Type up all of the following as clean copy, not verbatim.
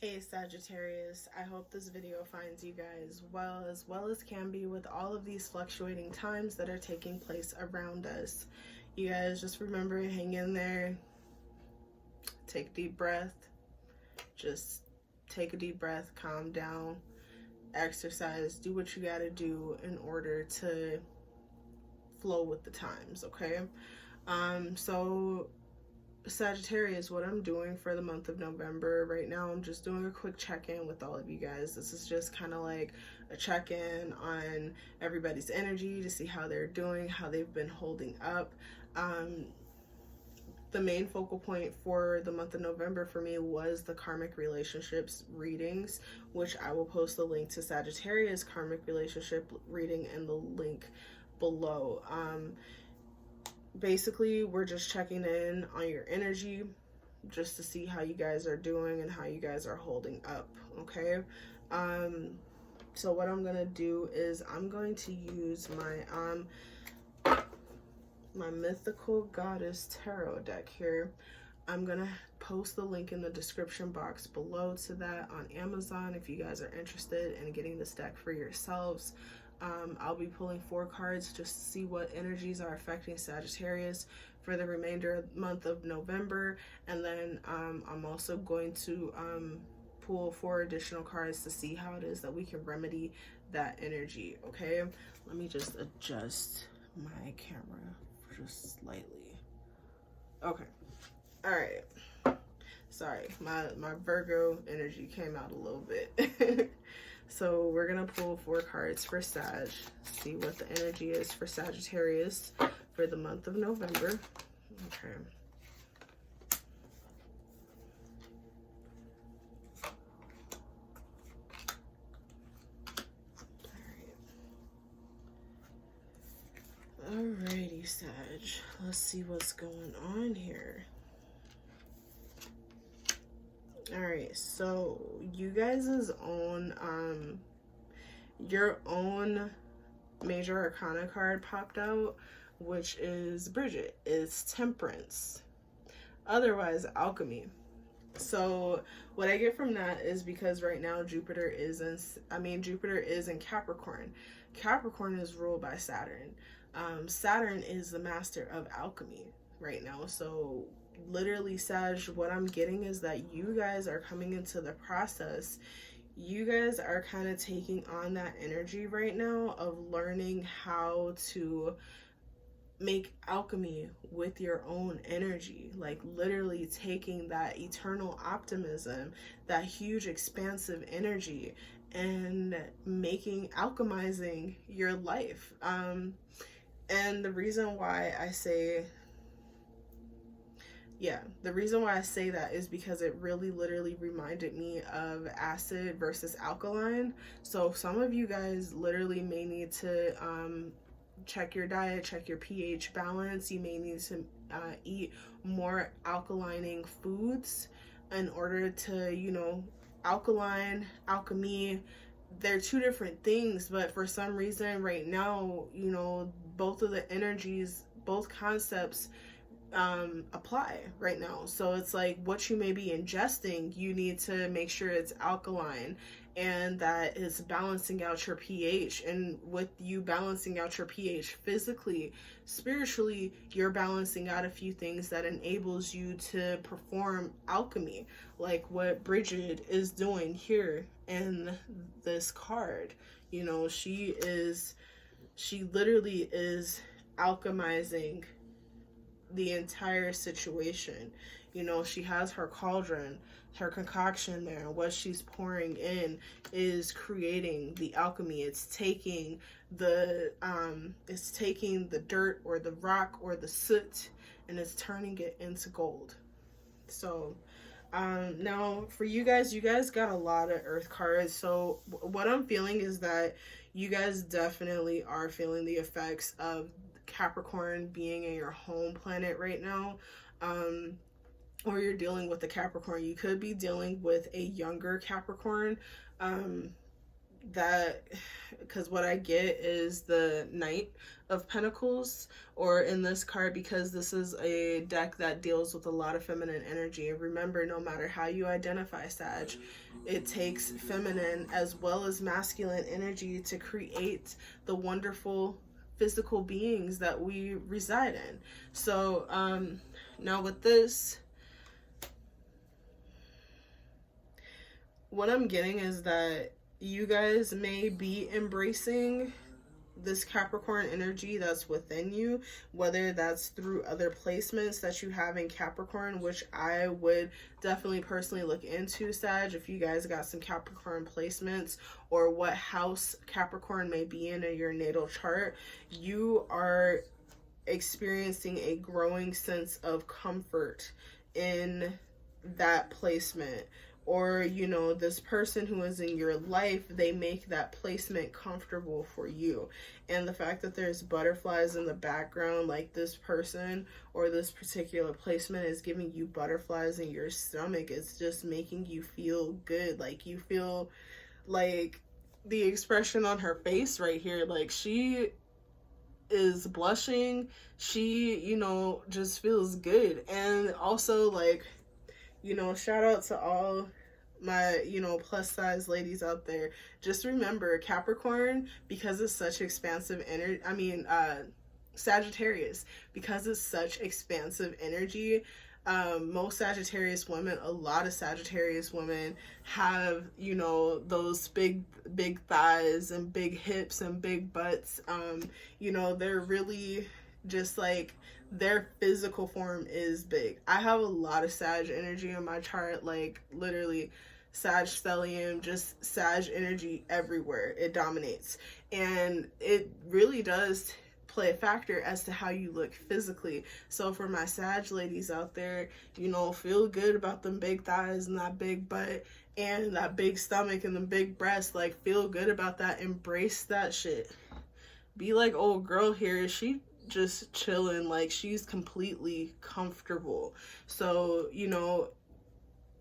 Hey Sagittarius, I hope this video finds you guys as well as can be with all of these fluctuating times that are taking place around us. You guys just remember, hang in there, take a deep breath, just take a deep breath, calm down, exercise, do what you gotta do in order to flow with the times, okay? So Sagittarius, what I'm doing for the month of November right now, I'm just doing a quick check-in with all of you guys. This is just kind of like a check-in on everybody's energy to see how they're doing, how they've been holding up. The main focal point for the month of November for me was the Karmic Relationships readings, which I will post the link to Sagittarius Karmic Relationship reading in the link below. Basically, we're just checking in on your energy just to see how you guys are doing and how you guys are holding up, okay? So what I'm gonna do is I'm going to use my Mythical Goddess Tarot deck here. I'm gonna post the link in the description box below to that on Amazon if you guys are interested in getting this deck for yourselves. I'll be pulling 4 cards just to see what energies are affecting Sagittarius for the remainder of the month of November. And then I'm also going to pull 4 additional cards to see how it is that we can remedy that energy, okay? Let me just adjust my camera just slightly. Okay. All right. Sorry, my Virgo energy came out a little bit. So we're gonna pull 4 cards for Sag, see what the energy is for Sagittarius for the month of November. Okay. Alrighty, Sag. Let's see what's going on here. Alright, so you guys' own your own major arcana card popped out, which is Bridget. It's Temperance, otherwise Alchemy. So what I get from that is because right now Jupiter is in Capricorn. Capricorn is ruled by Saturn. Saturn is the master of alchemy right now. So literally, Sag, what I'm getting is that you guys are coming into the process. You guys are kind of taking on that energy right now of learning how to make alchemy with your own energy, like literally taking that eternal optimism, that huge expansive energy, and alchemizing your life. And the reason why I say that is because it really literally reminded me of acid versus alkaline. So some of you guys literally may need to check your diet, check your pH balance. You may need to eat more alkalining foods in order to, alchemy, they're 2 different things, but for some reason right now, both of the energies, both concepts apply right now. So it's like what you may be ingesting, you need to make sure it's alkaline and that it's balancing out your pH. And with you balancing out your pH physically, spiritually, you're balancing out a few things that enables you to perform alchemy, like what Bridget is doing here in this card. She literally is alchemizing the entire situation. She has her cauldron, her concoction there, and what she's pouring in is creating the alchemy. It's taking the dirt or the rock or the soot, and it's turning it into gold. So now for you guys got a lot of earth cards. So what I'm feeling is that you guys definitely are feeling the effects of Capricorn being in your home planet right now, or you're dealing with the Capricorn. You could be dealing with a younger Capricorn. that, because what I get is the Knight of Pentacles, or in this card, because this is a deck that deals with a lot of feminine energy. And remember, no matter how you identify, Sag, it takes feminine as well as masculine energy to create the wonderful physical beings that we reside in. So now with this, what I'm getting is that you guys may be embracing this Capricorn energy that's within you, whether that's through other placements that you have in Capricorn, which I would definitely personally look into, Sag, if you guys got some Capricorn placements, or what house Capricorn may be in your natal chart. You are experiencing a growing sense of comfort in that placement, or you know, this person who is in your life, they make that placement comfortable for you. And the fact that there's butterflies in the background, like this person or this particular placement is giving you butterflies in your stomach, it's just making you feel good. Like, you feel like the expression on her face right here, like she is blushing, she, you know, just feels good. And also, like, you know, shout out to all my, you know, plus size ladies out there. Just remember, Capricorn, because it's such expansive energy, Sagittarius, because it's such expansive energy, most Sagittarius women, a lot of Sagittarius women have, you know, those big thighs and big hips and big butts. You know, they're really just like, their physical form is big. I have a lot of Sag energy in my chart, like literally Sag stellium, just Sag energy everywhere. It dominates, and it really does play a factor as to how you look physically. So for my Sag ladies out there, you know, feel good about them big thighs and that big butt and that big stomach and the big breasts. Like, feel good about that. Embrace that shit. Be like, old girl here, she just chilling, like she's completely comfortable. So, you know,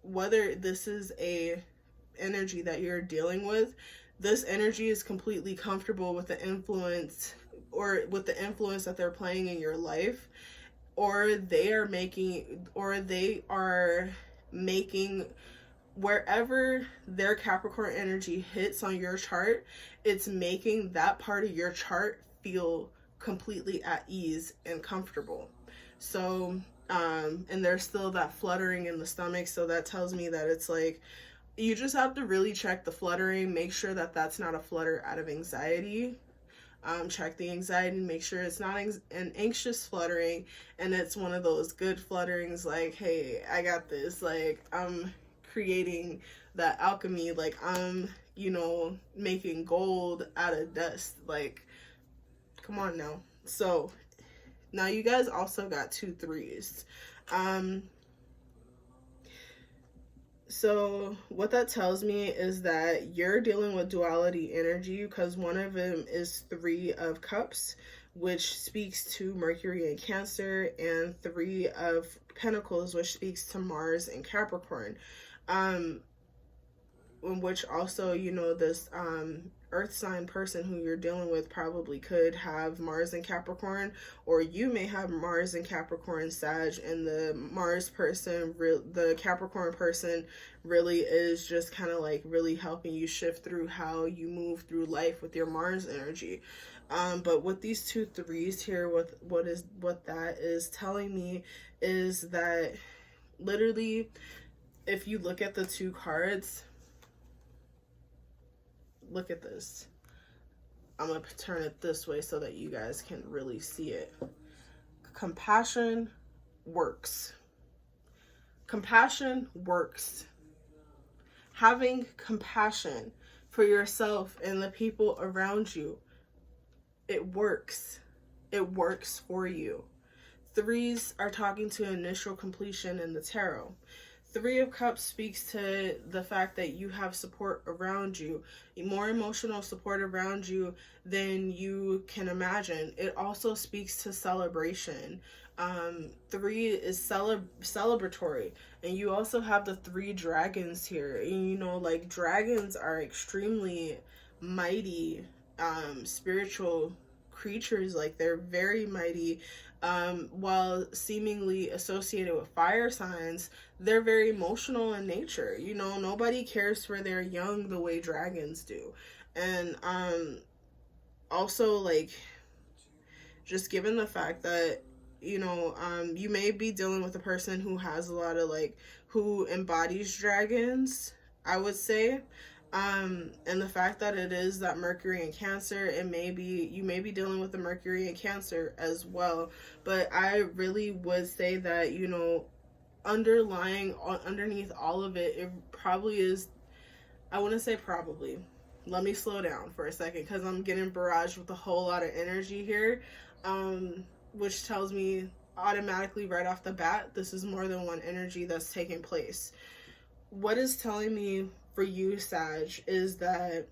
whether this is a energy that you're dealing with, this energy is completely comfortable with the influence, or with the influence that they're playing in your life, or they are making wherever their Capricorn energy hits on your chart, it's making that part of your chart feel completely at ease and comfortable. So and there's still that fluttering in the stomach, so that tells me that it's like, you just have to really check the fluttering, make sure that that's not a flutter out of anxiety. Check the anxiety, make sure it's not an anxious fluttering, and it's one of those good flutterings, like, hey, I got this, like I'm creating that alchemy, like I'm, you know, making gold out of dust. Like, come on now. So now you guys also got 2 3s. So what that tells me is that you're dealing with duality energy, because one of them is 3 of Cups, which speaks to Mercury and Cancer, and 3 of Pentacles, which speaks to Mars and Capricorn. In which also, you know, this earth sign person who you're dealing with probably could have Mars and Capricorn, or you may have Mars and Capricorn Sag, and the Mars person, the Capricorn person really is just kind of like really helping you shift through how you move through life with your Mars energy. But with these 2 3s here, what that is telling me is that literally, if you look at the 2 cards, look at this. I'm going to turn it this way so that you guys can really see it. Compassion works. Compassion works. Having compassion for yourself and the people around you, it works. It works for you. 3s are talking to initial completion in the tarot. 3 of Cups speaks to the fact that you have support around you, more emotional support around you than you can imagine. It also speaks to celebration. 3 is celebratory, and you also have the 3 dragons here. And, you know, like, dragons are extremely mighty spiritual creatures. Like, they're very mighty. While seemingly associated with fire signs, they're very emotional in nature. You know, nobody cares for their young the way dragons do. And also, like, just given the fact that, you know, you may be dealing with a person who has a lot of, like, who embodies dragons, I would say. And the fact that it is that Mercury in Cancer, it may be, you may be dealing with the Mercury in Cancer as well. But I really would say that, you know, underneath all of it, it probably is, I wouldn't say probably. Let me slow down for a second, because I'm getting barraged with a whole lot of energy here, which tells me automatically right off the bat, this is more than one energy that's taking place. What is telling me for you, Sag, is that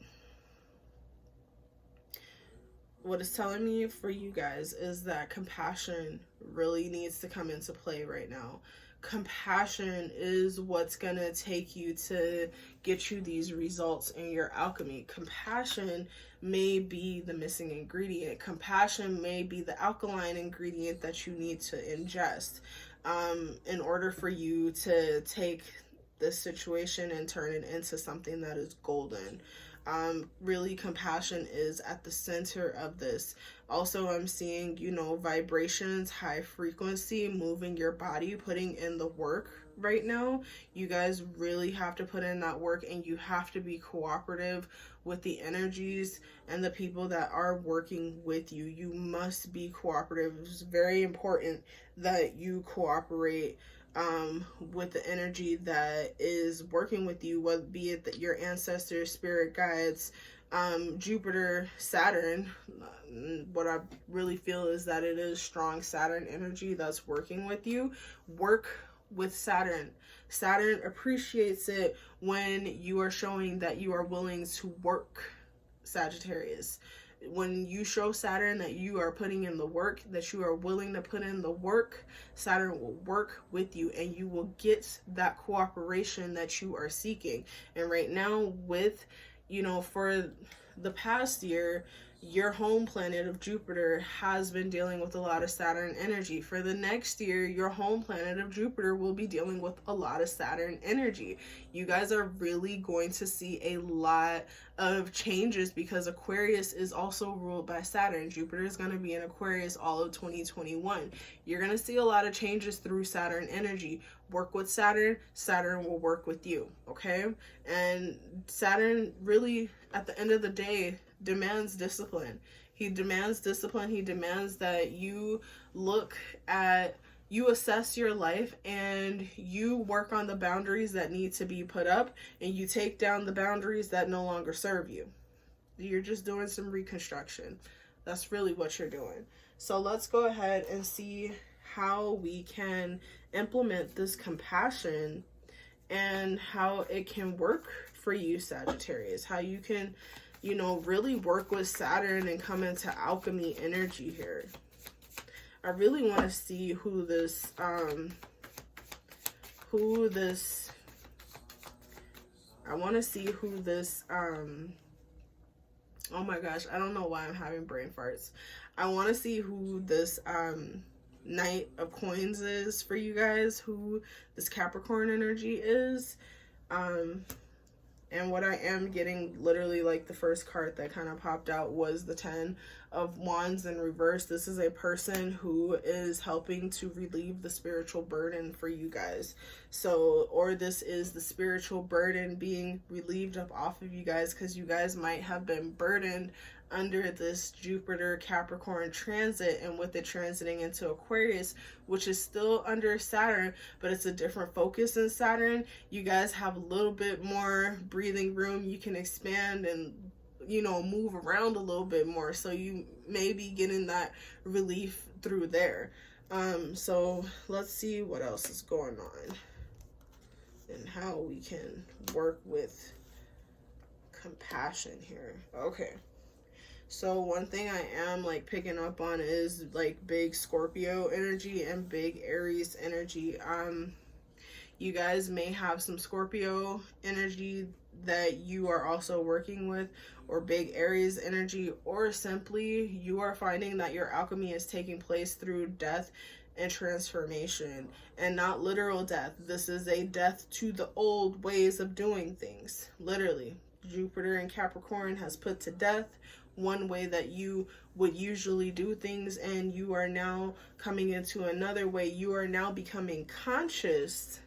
what is telling me for you guys is that compassion really needs to come into play right now. Compassion is what's gonna take you to get you these results in your alchemy. Compassion may be the missing ingredient. Compassion may be the alkaline ingredient that you need to ingest in order for you to take this situation and turn it into something that is golden. Really, compassion is at the center of this. Also, I'm seeing, you know, vibrations, high frequency, moving your body, putting in the work right now. You guys really have to put in that work, and you have to be cooperative with the energies and the people that are working with you. You must be cooperative. It's very important that you cooperate with the energy that is working with you, whether be it that your ancestors, spirit guides, Jupiter, Saturn. What I really feel is that it is strong Saturn energy that's working with you. Work with Saturn. Saturn appreciates it when you are showing that you are willing to work, Sagittarius. When you show Saturn that you are putting in the work, that you are willing to put in the work, Saturn will work with you, and you will get that cooperation that you are seeking. And right now, with, you know, for the past year, your home planet of Jupiter has been dealing with a lot of Saturn energy. For the next year, your home planet of Jupiter will be dealing with a lot of Saturn energy. You guys are really going to see a lot of changes, because Aquarius is also ruled by Saturn. Jupiter is going to be in Aquarius all of 2021. You're going to see a lot of changes through Saturn energy. Work with Saturn, Saturn will work with you, okay? And Saturn really, at the end of the day, demands discipline. He demands discipline. He demands that you look at, you assess your life, and you work on the boundaries that need to be put up, and you take down the boundaries that no longer serve you. You're just doing some reconstruction. That's really what you're doing. So let's go ahead and see how we can implement this compassion and how it can work for you, Sagittarius. How you can, you know, really work with Saturn and come into alchemy energy here. I really want to see who this, I want to see who this, oh my gosh, I don't know why I'm having brain farts. I want to see who this, Knight of Coins is for you guys, who this Capricorn energy is. And what I am getting, literally, like, the first card that kind of popped out was the 10 of Wands in reverse. This is a person who is helping to relieve the spiritual burden for you guys. So, or this is the spiritual burden being relieved up off of you guys, because you guys might have been burdened under this Jupiter Capricorn transit, and with it transiting into Aquarius, which is still under Saturn, but it's a different focus in Saturn. You guys have a little bit more breathing room. You can expand and, you know, move around a little bit more. So you may be getting that relief through there. So let's see what else is going on and how we can work with compassion here. Okay. So one thing I am, like, picking up on is, like, big Scorpio energy and big Aries energy. You guys may have some Scorpio energy that you are also working with, or big Aries energy, or simply you are finding that your alchemy is taking place through death and transformation, and not literal death. This is a death to the old ways of doing things. Literally, Jupiter in Capricorn has put to death one way that you would usually do things, and you are now coming into another way. You are now becoming conscious,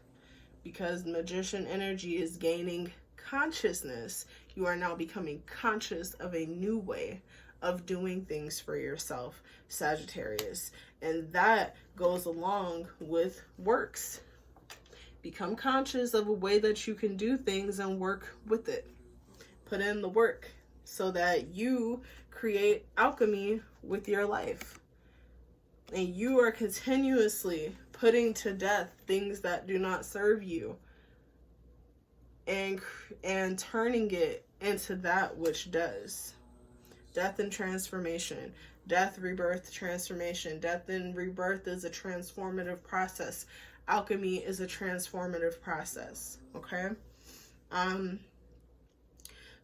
because Magician energy is gaining consciousness. You are now becoming conscious of a new way of doing things for yourself, Sagittarius. And that goes along with works. Become conscious of a way that you can do things and work with it. Put in the work so that you create alchemy with your life. And you are continuously putting to death things that do not serve you, and turning it into that which does. Death and transformation. Death, rebirth, transformation. Death and rebirth is a transformative process. Alchemy is a transformative process. Okay?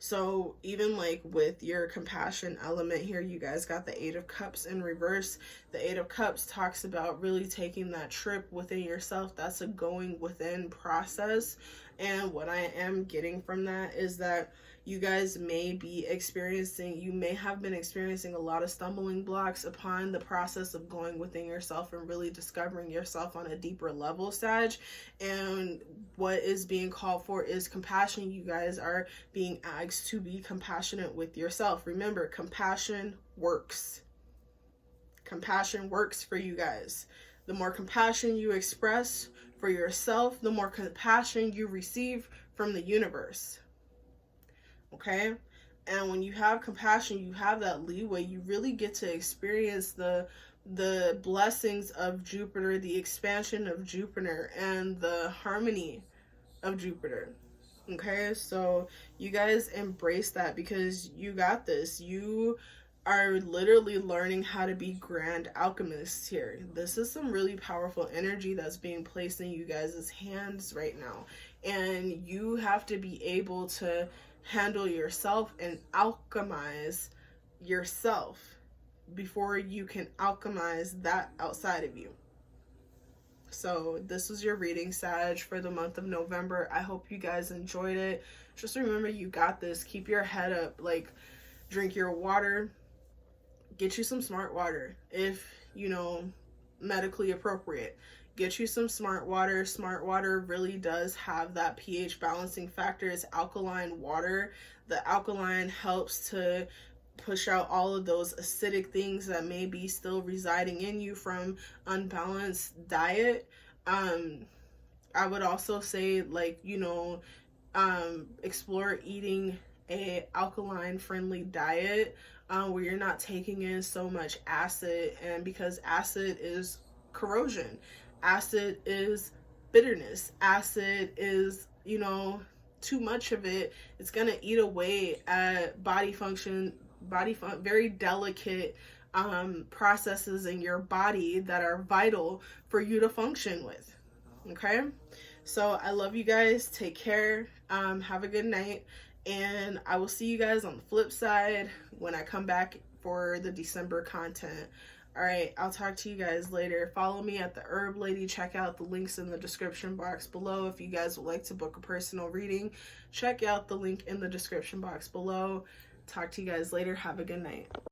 So even like with your compassion element here, you guys got the Eight of Cups in reverse. The Eight of Cups talks about really taking that trip within yourself. That's a going within process. And what I am getting from that is that you guys may be experiencing, you may have been experiencing a lot of stumbling blocks upon the process of going within yourself and really discovering yourself on a deeper level, Sag. And what is being called for is compassion. You guys are being asked to be compassionate with yourself. Remember, compassion works. Compassion works for you guys. The more compassion you express for yourself, the more compassion you receive from the universe. Okay? And when you have compassion, you have that leeway. You really get to experience the blessings of Jupiter, the expansion of Jupiter, and the harmony of Jupiter. Okay? So you guys embrace that, because you got this. You are literally learning how to be grand alchemists here. This is some really powerful energy that's being placed in you guys' hands right now. And you have to be able to handle yourself and alchemize yourself before you can alchemize that outside of you. So this was your reading, Sag, for the month of November. I hope you guys enjoyed it. Just remember, you got this. Keep your head up. Like, drink your water. Get you some smart water if, medically appropriate. Get you some smart water. Smart water really does have that pH balancing factor. It's alkaline water. The alkaline helps to push out all of those acidic things that may be still residing in you from unbalanced diet. I would also say, explore eating a alkaline friendly diet where you're not taking in so much acid, and because acid is corrosion. Acid is bitterness. Acid is, too much of it. It's going to eat away at body function, very delicate processes in your body that are vital for you to function with. Okay? So I love you guys. Take care. Have a good night. And I will see you guys on the flip side when I come back for the December content. All right, I'll talk to you guys later. Follow me at the Herb Lady. Check out the links in the description box below. If you guys would like to book a personal reading, check out the link in the description box below. Talk to you guys later. Have a good night.